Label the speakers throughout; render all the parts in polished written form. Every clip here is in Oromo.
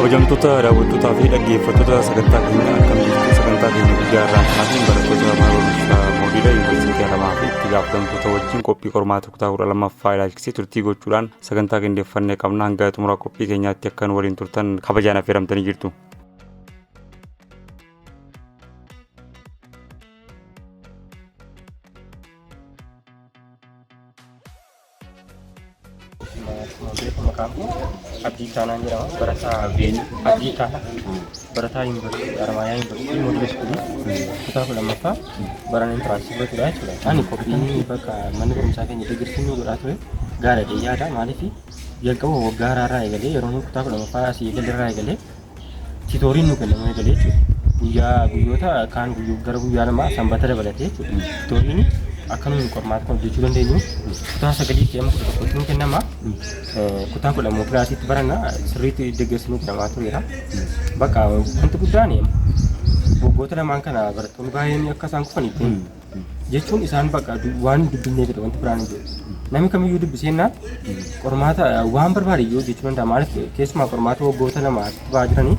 Speaker 1: kabajamtoota daawwattootaa fi dhaggeeffattoota sagantaa keenya akkam jirtu sagantaa keenya guyyaa irraa kanaatiin barattoota mana barumsaa moodiila yuunivarsiitii Haramaa fi itti gaafatamtoota wajjin qophii qormaata kutaa 12ffaa ilaalchisee turtii gochuudhaan sagantaa qindeeffannee qabna. Hanga xumura qophii keenyaatti akka nu waliin turtan kabajaan affeeramtanii jirtu.
Speaker 2: Abdi Tanah Jerawan berasa Abdi Tanah berasa Universiti Armaya Universiti Modules Kudi kita belum apa barang interaksi berkuda sudah ani kopi ini baka mana berumsakan jadi gersini beratu gara dia ada malifi yang kamu gara rai gale orang kita belum apa sih gale rai gale citorin nu kena gale buya buyota kan buyu gara buya nama sambatera balate citorin akan qormaata kan jechuun dandeenyu kutaa sagalii keessa kutuun kennama kutaa kudha mookiraasiitti baranna sirriitti deeggarsinuu kennamaa tureera bakka wanti guddaan waggoota lamaan kana barattoonni baay'een akka isaan kufanitti jechuun isaan bakka waan dubbinee jedhu wanti biraan hin jiru namni kamiyyuu dubbiseenna qormaata waan barbaade iyyuu jechuu danda'a maaliif keessumaa qormaata waggoota lama ba'aa jiranii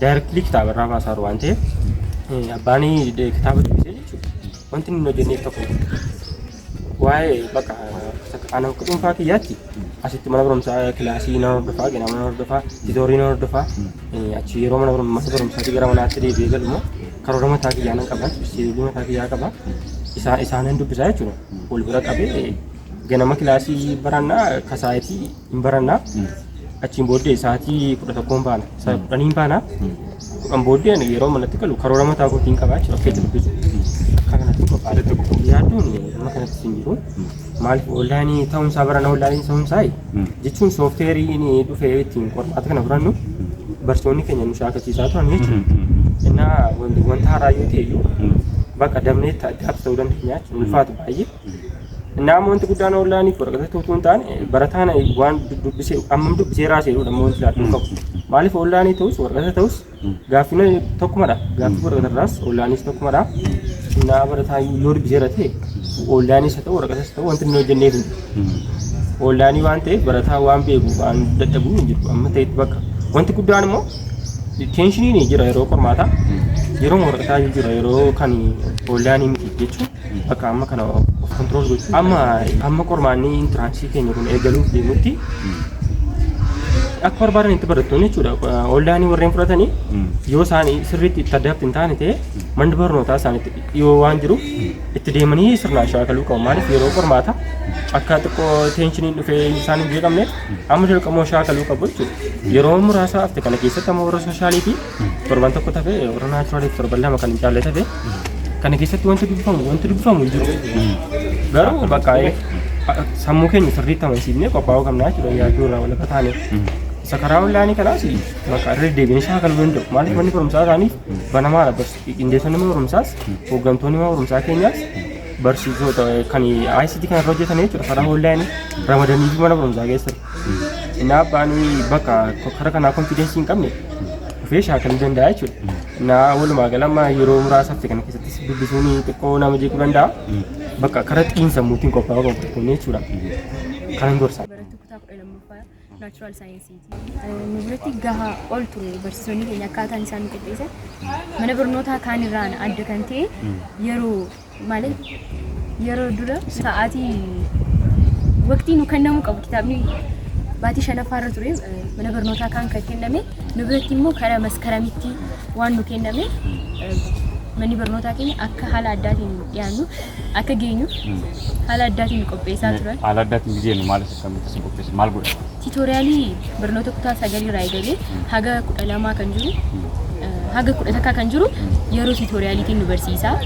Speaker 2: daayirektilii kitaabarraa baasaa jiru waan ta'eef abbaanii kitaaba dubbisee jechuudha. Wanti nuyi hojjennee tokko waa'ee bakka ana dhuunfaa kiyyaatti asitti mana barumsaa kilaasii nama hordofaa gana mana hordofaa titoorii nama hordofaa achi yeroo mana barumsaatti gara manaatti deebi'ee galumoo karoora mataa kiyyaa nan qaba sibiilii mataa kiyyaa qaba isaanan dubbisaa jechuudha wal bira qabee ganama kilaasii barannaa kasaayitii hin barannaa achiin booddee sa'aatii 11 baana 10 baana kan booddee yeroo manatti galu karoora mataa kootiin qabaa jechuudha akka itti dubbisu. Yaadduun nama kanatti hin jiru maaliif onlaayinii ta'umsaa barana onlaayinii ta'umsaa jechuun soofteerii dhufee ittiin qormaata kana furannu barsiisonni keenya nu shaakasiisaa turan jechuudha. Innaa wanta haaraa yoo ta'e iyyuu bakka damnee adda ta'uu dandeenya jechuudha ulfaatu baay'ee. Innaa wanti guddaan onlaayinii waraqata tuutuun taane barataan waan dubbisee ammam dubbisee raasee jedhudha wanti laaduu qabu. Maaliif onlaayinii ta'us waraqata ta'us gaaffii tokkumadha gaaffii waraqatarraas onlaayiniis tokkumadha. Nah barataa yoo dubbisee ta'e onlaayinii isa ta'u waraqatas ta'u wanti nuyi hojjenneef onlaayinii waan ta'eef barataa waan beeku waan dadhabuu hin jiru amma ta'etti bakka wanti guddaan immoo teenshinii jira yeroo qormaata yeroo waraqataa jira yeroo kan onlaayinii miti jechuun bakka amma kana of kontirool gochuu amma qormaanni intiraansii keenya kun eegaluuf deemutti akka barbaadan itti barattoonni jechuudha onlaayinii warreen fudhatanii yoo isaan sirriitti itti addaatti hin taane ta'e manni barnootaa isaanitti yoo waan jiru itti deemanii sirnaan shaakaluu qabu maaliif yeroo qormaata akka xiqqoo teenshiniin dhufee isaan hin beekamneef amma dirqamoo shaakaluu qabu jechuudha yeroo muraasa hafte kana keessatti amma warra soshaalii fi torban tokko tafee warra naachuraalii fi torban lama kan hin caalle tafee kana keessatti wanti dubbifamu hin jiru garuu bakka sammuu keenya sirriitti amansiifnee qophaa'uu qabnaa jechuudha yaadduu irraa walakka taane. Sekarang onlaayinii kanaas bakka irra deebiin shaakaluu danda'u maaliif manni barumsaa isaaniif banamaadha qindeessonni mana barumsaas hooggantoonni mana barumsaa keenyaas barsiisota kan ICT kan irra hojjetan jechuudha karaa onlaayinii ramadanii fi mana barumsaa keessatti innaa abbaanii bakka karaa kanaa konfiidensii hin qabne dhufee shaakaluu danda'a jechuudha innaa walumaa galatti yeroo muraasaatti kana keessatti dubbisuun xiqqoo nama jeequu danda'a bakka karaa xiinsammuutiin qophaa'uu qabu jechuudha kanan gorsa.
Speaker 3: Natural science nuti gaha ol ture barsiisonni keenya akkaataan isaan qopheessan mana barnootaa kaan irraan adda kan ta'e yeroo dura sa'aatii waqtii nu kennamu qabu kitaabni baatii shanaffaarra ture mana barnootaa kaan kan kenname nu biratti immoo karaa maskaramitti waan nu kenname manni barnootaa keenya akka haala addaatiin dhiyaannu akka geenyu haala addaatiin qopheessaa turan.
Speaker 1: Haala addaatiin geenyu maal akkamitti qopheessan maal godha?
Speaker 3: Tiitoriyaalii barnoota kutaa sagalii irraa eegalee haga 12 kan jiru haga 11 kan jiru yeroo tiitoriyaaliitiin nu barsiisaa.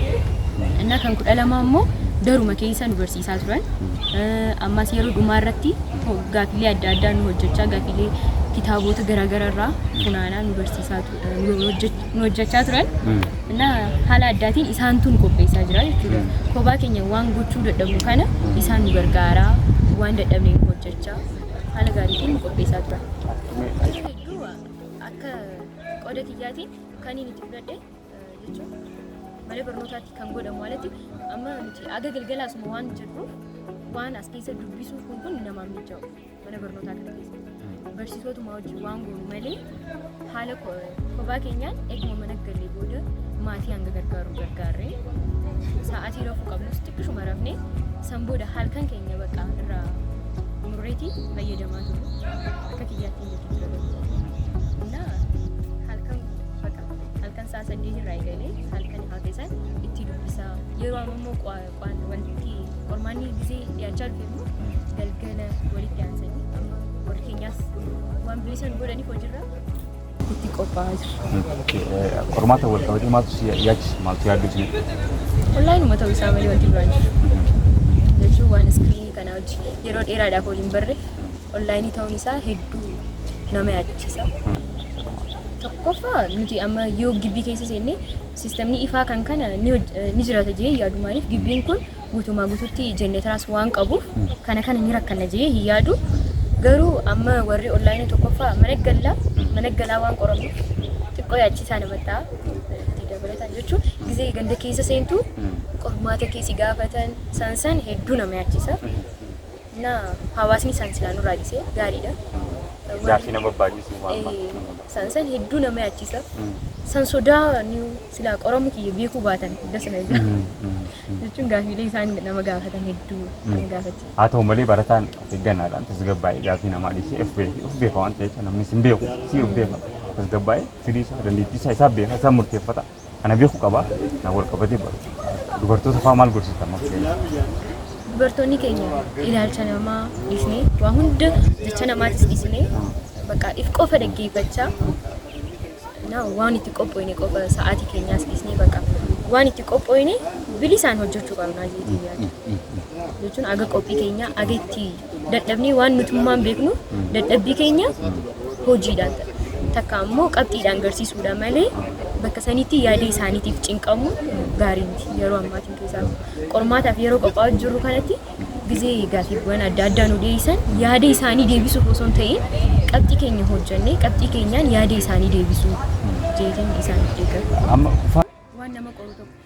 Speaker 3: Innaa kan 12 immoo daruma keessa nu barsiisaa turan. Ammas yeroo dhumaa irratti gaaffilee adda addaa nu hojjechaa gaaffilee kitaabota garaagaraa irraa funaanaa nu barsiisaa nu hojjechaa turan. Innaa haala addaatiin isaantu nu qopheessaa jira jechuudha. Kophaa keenya waan gochuu dadhabu kana isaan nu gargaaraa waan dadhabne nu hojjechaa haala gaariitiin nu qopheessaa turan. Akka qooda kiyyaatiin kan inni itti fudhadhe jechuudha. Mana barnootaatti kan godhamu alatti amma nuti aga galgalaasuma waan jirruuf waan as keessa dubbisuu kun namaaf mija'u mana barnootaa kana keessa barsiisotuma wajjin waan goonu malee haala kophaa keenyaan eeguma mana galee booda maatii hanga gargaarree sa'aatii rafuu qabnus xiqqishuma rafnee san booda halkan keenya bakka irraa murreetii fayyadamaa turre akka kiyyaatti hin jira halkan saa 8 irraa eegalee halkan hafesan itti dubbisaa yeroo ammoo wanti qormaanni gisee dhiyaachaa dhufe immoo galgala walitti aansanii amma warri keenyaas waan bilisan godhaniif hojiirra itti qophaa'aa jira.
Speaker 1: Qormaata wal qabatee maaltu yaaddu isin?
Speaker 3: Onlaayinuma ta'uu isaa malee wanti biraan jiru jechuun waan iskiriinii kana hojii yeroo dheeraadhaaf waliin barre onlaayinii ta'uun isaa hedduu nama yaadachiisa. Tokkoffaa nuti amma yoo gibbii keessa seenne siistemni ifaa kan kana ni jiraata jee yaadu maaliif gibbiin kun guutumaa guutuutti jennetaraas waan qabuuf kana ni rakkana jee hin yaadu. Garuu amma warri onlaayinii tokkoffaa mana galaa waan qoramuuf xiqqoo yaachisaa nama ta'a itti dabalataan jechuun gisee ganda keessa seentu qormaata keessi gaafatan san hedduu nama yaachisa. Na hawaasni san silaa nurraa dhisee gaariidha.
Speaker 1: Gaaffii nama baay'isuu waan
Speaker 3: san hedduu nama yaachisa. San sodaa silaa qoramu kiyya beekuu baatan dasana jira. Jechuun gaaffiilee isaan nama gaafatan hedduu nama gaafatti.
Speaker 1: Haa ta'u malee barataan eeggannaadhaan tasgabbaa'ee gaaffii namaa dhiisee of beeka waan ta'eef namni sin beeku si of beeka tasgabbaa'ee firii isaa dandeettii isaa beeka isaa murteeffata. Kana beekuu qaba na wal qabatee baru. Dubartoota fa'aa maal gorsitan makkeenya?
Speaker 3: Dubartoonni keenya ilaalcha namaa dhiisnee waa hunda jecha namaatis dhiisnee bakka if qofa dhaggeeffachaa waan itti qophoofne qofa sa'aatii keenyaas dhiisnee bakka waan itti qophoofne bilisaan hojjechuu qabna jechuun yaada. Jechuun aga qophii keenya aga itti dadhabnee waan nutummaan beeknu dadhabbii keenya hojiidhaan takka ammoo qabxiidhaan agarsiisuudha malee bakka sanitti yaada isaaniitiif cinqamu gaarii miti. Yeroo ammaatiin keessaa qormaataaf yeroo qophaa'aa jirru kanatti gisee gaaffiiwwan adda addaa nu deebisan yaada isaanii deebisuuf osoo hin ta'in qabxii keenya hojjannee qabxii keenyaan yaada isaanii deebisuu jeetiin isaaniif deeggaru. Waan nama qoru tokko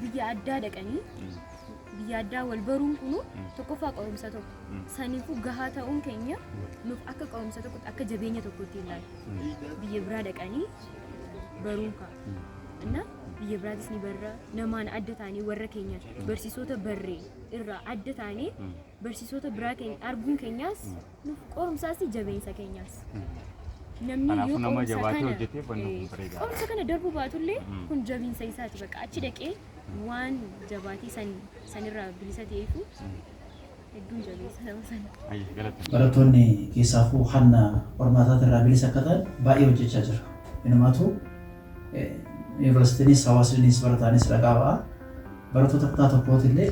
Speaker 3: biyya addaa dhaqanii biyya addaa wal baruun kunu tokkoffaa qorumsa tokko saniifuu gahaa ta'uun keenya nuuf akka qorumsa tokkotti akka jabeenya tokkotti ilaalla. Biyya biraa dhaqanii baruun ka'a. Biyya biraatis ni barra namaan adda taanee warra keenya barsiisota barree irraa adda taanee barsiisota biraa keenya arguun keenyaas nuuf qorumsaas jabeensa keenyaas. Namni yoo qorumsa kana darbuu baatullee kun jabeensa isaati bakka achi dhaqee waan jabaatee sanirraa bilisa ta'eefu hedduun jabeessa nama sana.
Speaker 4: Barattoonni keessaafuu hanna qormaataati irraa bilisa akka ta'an baay'ee hojjechaa jira. Inumaatu Yuunivarsiitiinis hawaasnis barataanis ragaa ba'a. Barattoota kutaa tokkooti illee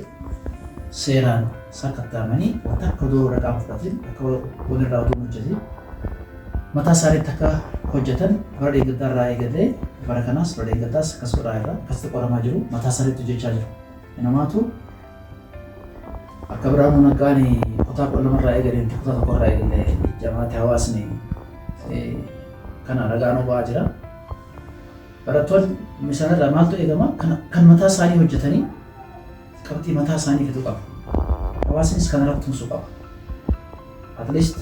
Speaker 4: seeraan sakkattaamanii wanta akka odoo ragaa fudhatin akka walirraa oduu hojjetin mataa isaaniitti akka hojjetan bara deeggartaa irraa eegalee bara kanaas bara deeggartaas akkas godhaa irraa akkasitti qoramaa jiru mataa isaaniitti hojjechaa jiru. Inumaatu akka Biraanuu Naggaan kutaa 12 irraa eegalee kutaa 1 irraa eegalee jamaati hawaasni kana ragaa nu ba'aa jira. Barattoonni misaanirraa maaltu eegama kan mataa isaanii hojjetanii qabxii mataa isaanii fidu qabu. Hawaasnis kana irratti tumsuu qaba. At least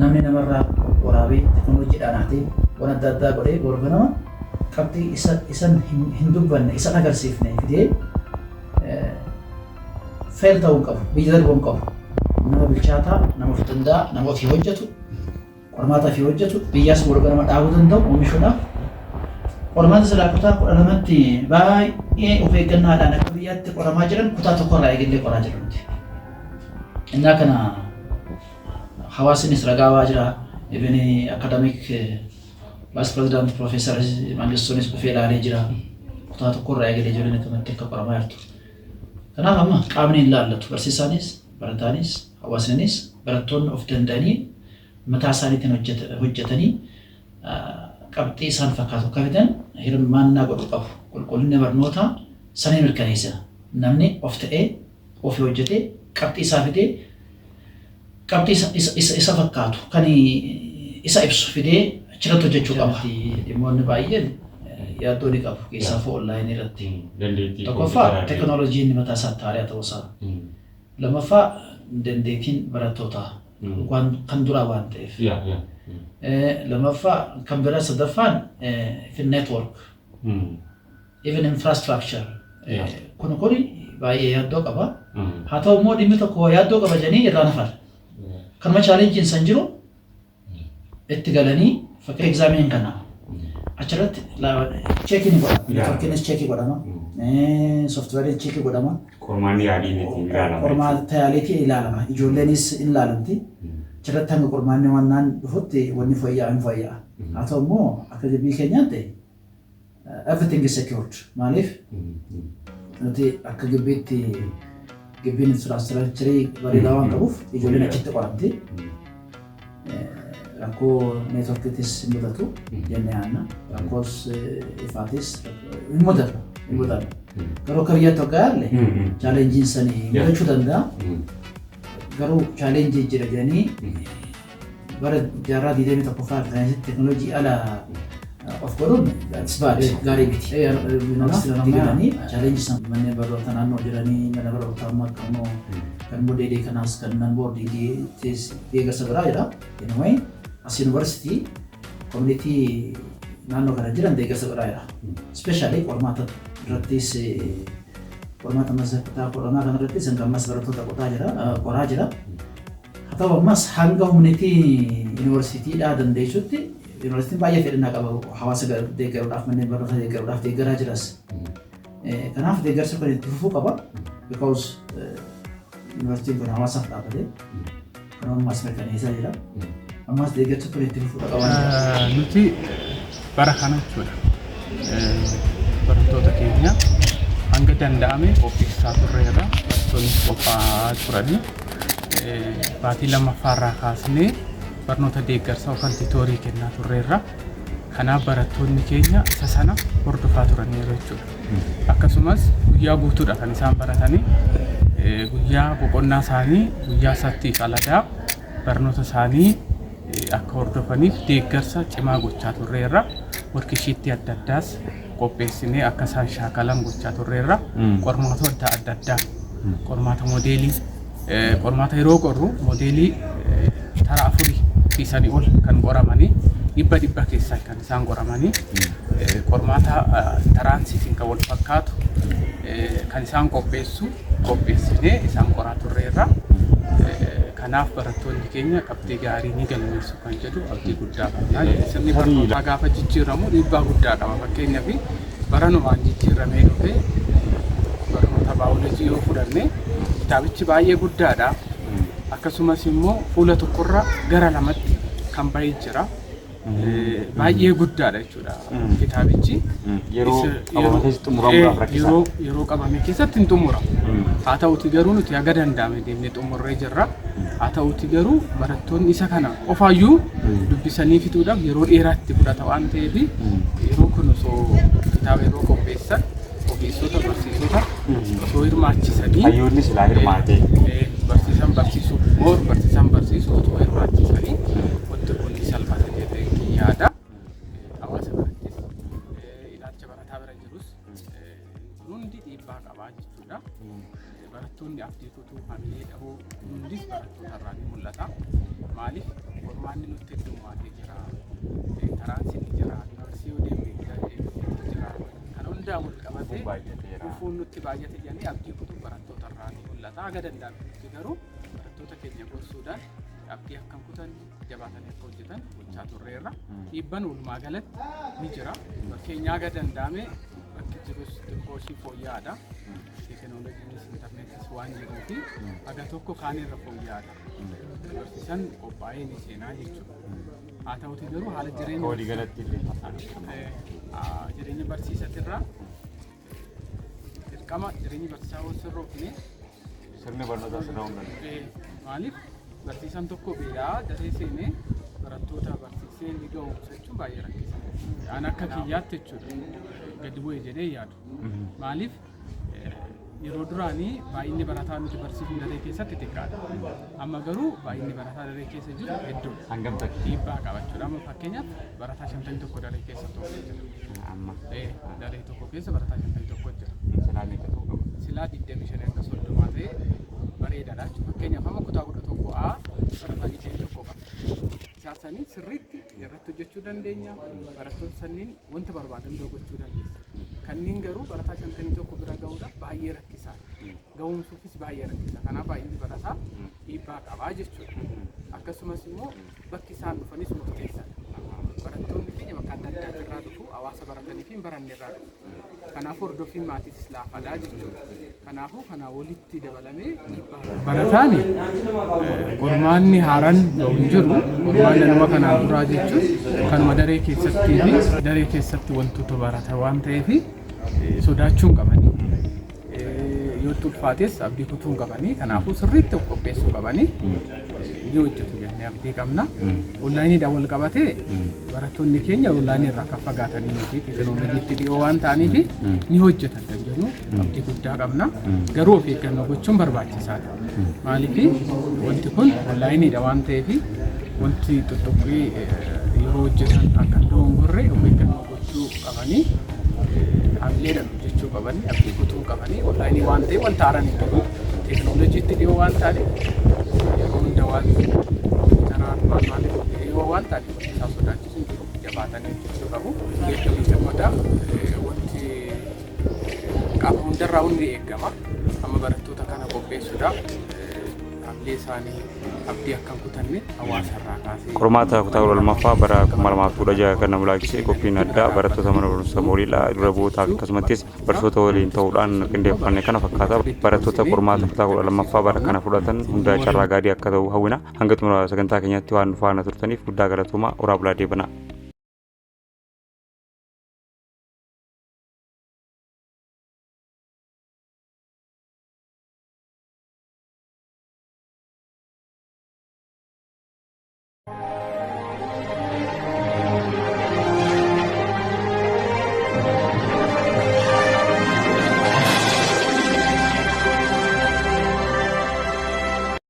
Speaker 4: namni namarraa waraabee teknooloojiidhaan haatee waan adda addaa godhee borba nama qabxii isan hin dubbanne isan agarsiifne fidee fail ta'uu qabu biyya darbuu qabu. Nama bilchaataa nama of danda'a nama ofii hojjetu qormaata ofii hojjetu biyyaas borba nama dhaabuu danda'u oomishuudhaaf. Qormaata silaa kutaa 12tti baay'ee of eeggannaadhaan akka biyyaatti qoramaa jiran kutaa tokko irraa eegallee qoraa jirutti. Innaa kana hawaasnis ragaa ba'aa jira. Even academic vice president professor Mangistuunis dhufee ilaalee jira. Kutaa tokko irraa eegalee jiran akkamitti akka qoramaa jirtu. Kanaaf amma qaamni hin laallatu barsiisaanis barataanis hawaasnis barattoonni of danda'anii mataa isaaniitiin hojjetanii qabxii isaan fakkaatu akka fidan hirmaannaa godhu qabu. Qulqullinni barnootaa sanii mirkaneessa. Namni of ta'ee ofii hojjetee qabxii isaa fidee qabxii isa fakkaatu kan isa ibsu fidee achirratti hojjechuu qaba. Dhimmoonni baay'een yaaddoo ni qabu keessaafuu onlaayinii irratti. Tokkoffaa teknooloojiin mataa isaatti haaraa ta'uusaa. Lammaffaa dandeettiin barattootaa waan kan duraa waan ta'eef. Lammaffaa kan biraa sadaffaan network even infrastructure kun baay'ee yaaddoo qaba. Haa ta'u immoo dhimmi tokko yaaddoo qaba jedhanii irraa nafar. Kanuma chaalenjiin san jiru itti galanii fakkii egzaamiin kana achirratti cheekiin godhama. Networkiinis cheekii godhama. Softweeriin cheekii godhama.
Speaker 1: Qormaan yaaliitiin ilaalama.
Speaker 4: Qormaan yaaliitiin ilaalama. Ijoolleenis in ilaalamti. Achirratti hanga qormaanni waan dhufutti wanni fooyya'aa. Haa ta'u immoo akka jibbii keenyaatti everything is secured. Maaliif? Nuti akka gibbiitti gibbiin infraastiraakcharii bareedaa waan qabuuf ijoolleen achitti qoramti. Rakkoo neetworkiitis hin mudatu jennee yaadna. Rakkoos ifaatis hin mudatu. Garuu akka biyyaatti waggaa yaalle chaalenjiin sanii mudachuu danda'a. Garuu chaalenjii jira jedhanii bara jaarraa 21ffaa kanatti teekinooloojii ala of godhuun gaarii miti. Yuunivarsiitii chaalenjii san manneen barnoota naannoo jiranii mana barnootaa ammoo akkamoo kan modeelii kanaas kan nan boordingii deeggarsa biraa jira. Anyway as yuunivarsiitii koominitii naannoo kana jiran deeggarsa biraa jira. Ispeeshaalii qormaata irrattis qormaata masakkataa qoramaa kana irrattis hanga ammas barattoota qoraa jira. Haa ta'u ammas hanga humnitii yuunivarsiitiidhaa dandeessutti yuunivarsiitiin baay'ee fedhannaa qaba hawaasa deeggaruudhaaf manneen barnoota deeggaruudhaaf deeggaraa jiras. Kanaaf deeggarsa kun itti fufuu qaba. Because yuunivarsiitiin kun hawaasaaf dhaabbatee kan ammas mirkaneessaa jira. Ammas deeggarsa kun itti fufuu qaba.
Speaker 5: Nuti bara kana jechuudha. Barattoota keenya hanga danda'ame qopheessaa turreerra. Barattoonni qophaa'aa turanii baatii lammaffaarraa kaasnee barnoota deeggarsaa yookaan tiitoorii kennaa turreerra. Kanaaf barattoonni keenya isa sana hordofaa turaniiru jechuudha. Akkasumas guyyaa guutuudha kan isaan baratanii guyyaa boqonnaa isaanii guyyaa sattiif aladaa barnoota isaanii akka hordofaniif deeggarsa cimaa gochaa turreerra. Workishiitti adda addaas qopheessinee akka isaan shaakalan gochaa turreerra. Qormaata adda addaa qormaata moodeelii qormaata yeroo qorru moodeelii tara 4 fi sanii ol kan qoramanii dhibba keessaa kan isaan qoramanii qormaata taraansiitiin kan wal fakkaatu kan isaan qopheessinee isaan qoraa turreerra. Kanaaf barattoonni keenya qabxii gaarii ni galmeessu kan jedhu abdii guddaa qabna. Sirni barnootaa gaafa jijjiiramu dhiibbaa guddaa qaba. Fakkeenyaaf baranumaan jijjiiramee dhufe barnoota baayoloojii yoo fudhanne kitaabichi baay'ee guddaadha. Akkasumas immoo fuula tokkorra gara lamatti kan bahee jira. Baay'ee guddaadha jechuudha kitaabichi. Yeroo qabame keessatti hin xumuramu. Haa ta'uti garuu nuti haga danda'ame deemnee xumurree jirra. Haa ta'uti garuu barattoonni isa kana qofaayyuu dubbisanii fixuudhaaf yeroo dheeraatti fudhata waan ta'eef yeroo kun osoo kitaaba yeroo qopheessan ogeessota barsiisota osoo hirmaachisanii
Speaker 1: hayyoonni silaa hirmaatee
Speaker 5: barsiisan barsiisuu barsiisan barsiisuu osoo hirmaachisanii wanti kun salphata jedhee yaada. Hawaasa birattis ilaalcha barataa bira jirus hundi dhiibbaa qabaa jechuudha. Barattoonni abdii kutuu hamilee dhabuu hundis barattoota irraa ni mul'ata. Maaliif qormaanni nutti heddummaatee jira. Taraansiin ni jira. Yuunivarsiitii yoo deemnee jira. Kan hundaa wal qabatee dhufuun nutti baay'ate jedhanii abdii kutuu barattoota irraa ni mul'ata. Haga danda'amutti garuu barattoota keenya gorsuudhaan abdii akkam kutan jabaatanii akka hojjetan gochaa turreerra. Dhiibbaan walumaa galatti ni jira. Fakkeenyaa haga danda'ame bakki jirus xiqqoo ishii fooyya'aadha. Teekinooloojiinis intarneetis waan jiruuf haga tokko kaanirra fooyya'aadha. Barsiisan qophaa'ee ni seenaa jechuudha. Haa ta'uti garuu haala jireenya barsiisatirraa dirqama jireenya barsiisaa sirroofne
Speaker 1: sirni barnootaa sirraa hundaan.
Speaker 5: Maaliif barsiisan tokko beelaa daree seenee barattoota barsiisee ni ga'umsa jechuun baay'ee rakkisa. An akka kiyyaatti jechuudha gadi bu'ee jedhee yaadu. Maaliif yeroo duraanii baay'inni barataa nuti barsiifnu daree keessatti xiqqaadha. Amma garuu baay'inni barataa daree keessa jiru hedduudha.
Speaker 1: Hangam takka
Speaker 5: dhiibbaa qabachuudha. Amma fakkeenyaaf barataa 51 daree keessa tokko jira.
Speaker 1: amma
Speaker 5: daree tokko keessa barataa 51 jira.
Speaker 1: silaa meeqa ta'uu qaba?
Speaker 5: Silaa 25 akka 30 ta'e bareedaadha jechuudha. Fakkeenyaaf amma kutaa 11A barataa giceen tokko qaba. Isaanii sirriitti irratti hojjechuu dandeenya. Barattoota sanniin wanta barbaadan gochuu dandeessa. Kanneen garuu barataa 51 bira gahuudhaaf baay'ee rakkisaadha. Gahumsuufis baay'ee rakkisaa. Kanaaf baay'inni barataa dhiibbaa qabaa jechuudha. Akkasumas immoo bakki isaan dhufanis murteessaadha. Barattoonni keenya bakka adda addaa irraa dhufu hawaasa baratanii fi baranne irraa dhufu. Kanaaf hordoffiin maatiis laafadhaa jechuudha. Kanaafuu kana walitti dabalamee barataan qormaanni haaraan hin jiru. Qormaanni nama kanaan duraa jechuun kanuma daree keessattii fi daree keessatti wantoota barata waan ta'eef sodaachuu hin qabanii. Yoo ulfaates abdii kutuu hin qabanii. Kanaafuu sirriitti of qopheessuu qabanii ni hojjetu jennee abdii qabna. Onlaayiniidhaan wal qabatee barattoonni keenya onlaayinii irraa kan fagaatanii fi teekinooloojiitti dhiyoo waan ta'aniif ni hojjetan kan jennu abdii guddaa qabna. Garuu of eeggannoo gochuun barbaachisaadha. Maaliif wanti kun onlaayiniidha waan ta'eef wanti tuttuqqii yeroo hojjetan akka hin doongorre of eeggannoo gochuu qabanii hamileedhaan hojjechuu qabanii abdii kutuu qabanii onlaayinii waan ta'eef wanta haaraan hin jiru teekinooloojiitti dhiyoo waan ta'aniif yeroo hunda waan kanaan maaliif dhiyoo waan ta'aniif isaa sodaachisuun jiru jabaatanii hojjechuu qabu. Eeggamni gammadaa wanti qaama hundarraa hundi eeggama. Amma barattoota kana qopheessuudhaaf hamilee isaanii abdii akka hin kutanne hawaasarraa kaasee.
Speaker 1: Qormaata kutaa 12ffaa bara 2016 kan nama laachisee qophiin addaa barattoota mana barumsa mooriidhaa dura bu'ootaa akkasumattis barsiisota waliin ta'uudhaan qindeeffannee kana fakkaata. Barattoota qormaata kutaa 12ffaa bara kana fudhatan hunda carraa gaarii akka ta'u hawwina. Hanga xumura sagantaa keenyatti waan faana turtaniif guddaa galatoomaa. Oraa bulaa deebanaa.